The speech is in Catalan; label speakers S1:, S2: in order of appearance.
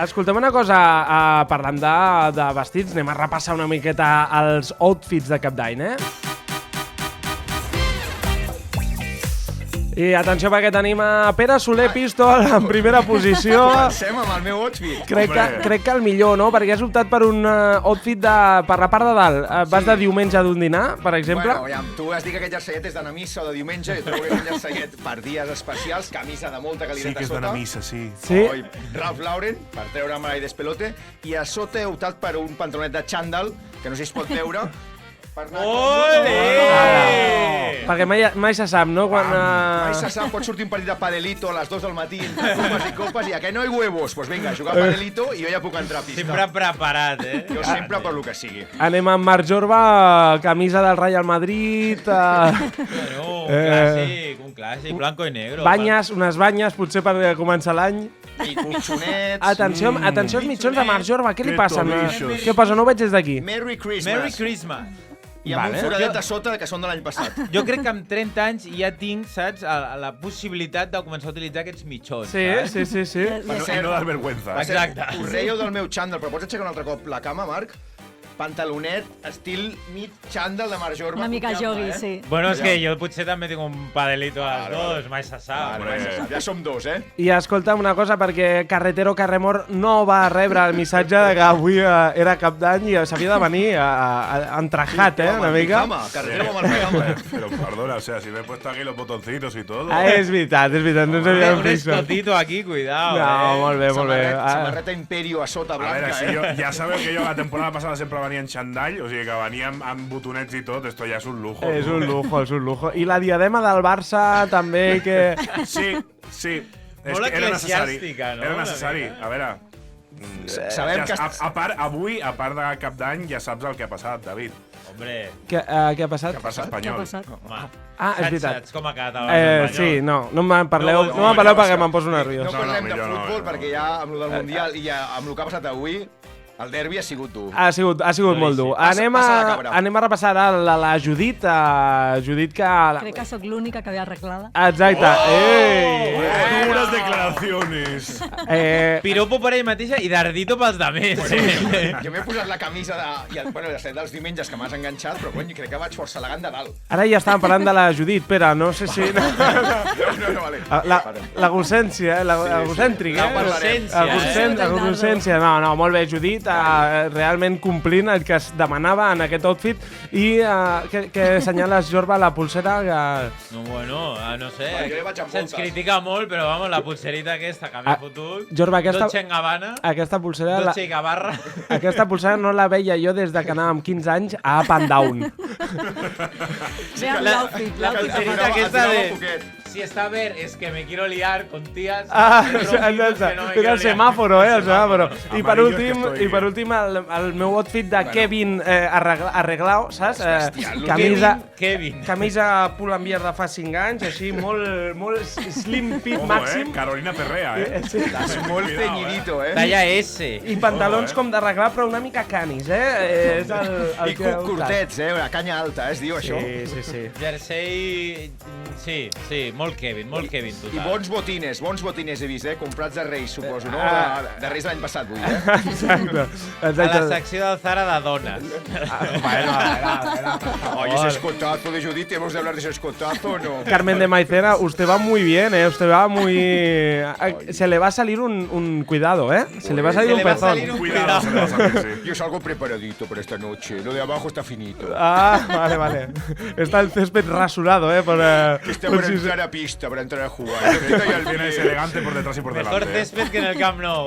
S1: Escoltem una cosa, parlant de vestits, anem a repassar una miqueta els outfits de cap d'any, I atenció perquè tenim a Pere Soler Pistol en primera posició.
S2: Comencem amb el meu outfit.
S1: Crec que el millor, no? Perquè has optat per un outfit per la part de dalt. Vas de diumenge d'un dinar, per exemple?
S2: Bueno, ja, tu has dit que aquest jerseillet és d'anar a missa o de diumenge, jo trobo que és un jerseillet per dies especials, camisa de molta qualitat
S3: Sí que
S2: a
S3: és
S2: sota.
S3: d'anar a missa, sí.
S1: Sí?
S2: Ralph Lauren, per treure'm i despelote, i a sota he optat per un pantalonet de xandall, que no sé si es pot veure, per anar...
S1: Perquè mai se sap, no? Quan,
S2: Mai se sap, pot sortir un partit de padelito a les 2 del matí, entre copes i copes, i a que no hi huevos? Doncs vinga, jugar a padelito i jo ja puc entrar a pista.
S4: Sempre preparat,
S2: Jo sempre per lo que sigui.
S1: Anem amb Marc Jorba, camisa del Real Madrid...
S4: Bueno, un clàssic, blanco i negro.
S1: unes banyes, potser per començar l'any.
S2: I mitjonets...
S1: Atenció als mitjons de Marc Jorba, què li
S3: Que
S1: passa?
S3: tobillos.
S1: Què passa? No ho veig des d'aquí.
S2: Merry Christmas.
S4: Merry Christmas.
S2: I amb
S1: Vale.
S2: un foradet de sota que són de l'any passat.
S4: Jo crec que amb 30 anys ja tinc, saps, la possibilitat de començar a utilitzar aquests mitjons, saps?
S1: Sí.
S3: I no dar vergüenza.
S4: Exacte.
S2: Us reieu del meu xandall, però pots aixecar un altre cop la cama, Marc? Pantalonet, estil mig xandall de Marc Jorba.
S5: Una mica jogui, sí.
S4: Bueno, és que jo potser també tinc un padelito a les dos, mai se sap.
S2: Ja som dos,
S1: I escolta'm una cosa, perquè Carretero Carremor no va rebre el missatge de que avui era cap d'any i s'havia de venir entrajat, una mica.
S2: Carretero amb el cama.
S3: Pero perdona, o sea, si me he puesto aquí los botoncitos y todo.
S1: És veritat, no ens havíem
S4: Un
S1: fixat.
S4: escotito aquí, cuidado.
S1: No, molt bé.
S2: Samarreta Imperio a sota
S3: A
S2: blanca,
S3: ver, si yo, ya sabes que yo la temporada pasada siempre venía en chandall, o sigui que venia amb botonets i tot, esto ya es un lujo.
S1: És un lujo. I la diadema del Barça també, que...
S3: Sí.
S4: Molt
S3: Era necessari.
S4: eclesiàstica, no?
S3: Era necessari. A veure...
S2: Sabem que...
S3: Avui, a part de cap d'any, ja saps el que ha passat, David.
S4: Hombre,
S1: Què ha passat?
S3: Que passa espanyol.
S4: home.
S1: És veritat.
S4: Saps com ha quedat el Barça
S1: Sí,
S4: espanyol?
S1: no me'n parleu,
S4: No,
S1: perquè me'n poso
S2: No
S1: nerviós.
S2: parlem de
S3: millor no,
S2: futbol
S3: no.
S2: perquè ja amb lo del Mundial i ja amb lo que ha passat avui, el derbi ha sigut dur.
S1: Ha sigut molt dur.
S2: Passa la cabra.
S1: Anem a repassar ara la Judit. Judit que...
S5: Crec que sóc l'única que ve arreglada.
S1: Exacte.
S3: Duras declaraciones.
S4: Piropo per ell mateixa i dardito pels demés.
S2: Jo m'he posat la camisa dels diumenges que m'has enganxat, però cony, crec que vaig força elegant de dalt.
S1: Ara ja estàvem parlant de la Judit, Pere, no sé si...
S2: No, vale.
S1: L'egocència, l'egocèntric, L'egocència. No, molt bé, Judit, realment complint el que es demanava en aquest outfit. I què assenyales, Jorba, la pulsera que...
S4: No, bueno, no sé.
S2: Vale, jo li vaig amb
S4: Se'ns
S2: voltes.
S4: critica molt, però vamos, la pulserita aquesta que m'he fotut.
S1: Jorba,
S4: Dolce & Gabbana.
S1: aquesta pulsera...
S4: Dolce & Gabbana.
S1: Aquesta pulsera no la veia jo des de que anàvem 15 anys a Up and Down.
S5: Ve amb l'outfit.
S4: La pulserita aquesta
S2: donava
S4: de...
S2: poquet.
S4: Si está ver, es que me quiero liar con tías.
S1: Era el semàforo, el semàforo. I per
S3: Amarillo
S1: últim, el meu outfit de Kevin arreglao, saps?
S4: Kevin.
S1: Camisa Pull&Bear de fa 5 anys, així molt slim fit màxim.
S3: Carolina Perrea,
S2: Estàs molt cenyidito,
S4: Talla S.
S1: I pantalons com d'arreglar, però una mica canis, És el
S2: I
S1: que he optat.
S2: curtets, una canya alta, es diu això?
S1: Sí.
S4: Jersey... Sí, molt Kevin, total.
S2: I bons botines he vist, comprats de Reis, suposo, no? De Reis l'any passat, vull dir,
S1: Exacte.
S4: A la secció del Zara de dones.
S2: Oye, ese escotazo de Judith, ¿hemos de hablar de ese escotazo o no?
S1: Carmen de Maicena, usted va muy bien, Usted va muy... Se le va a salir un cuidado, Se le va a salir un pezón.
S3: Cuidado, se le va a salir, sí.
S2: Yo salgo preparadito para esta noche. Lo de abajo está finito.
S1: Vale. Está el césped rasurado,
S2: Está para entrar a pista, para entrar a jugar.
S3: Tienes elegante por detrás y por delante.
S4: Mejor césped que en el Camp Nou.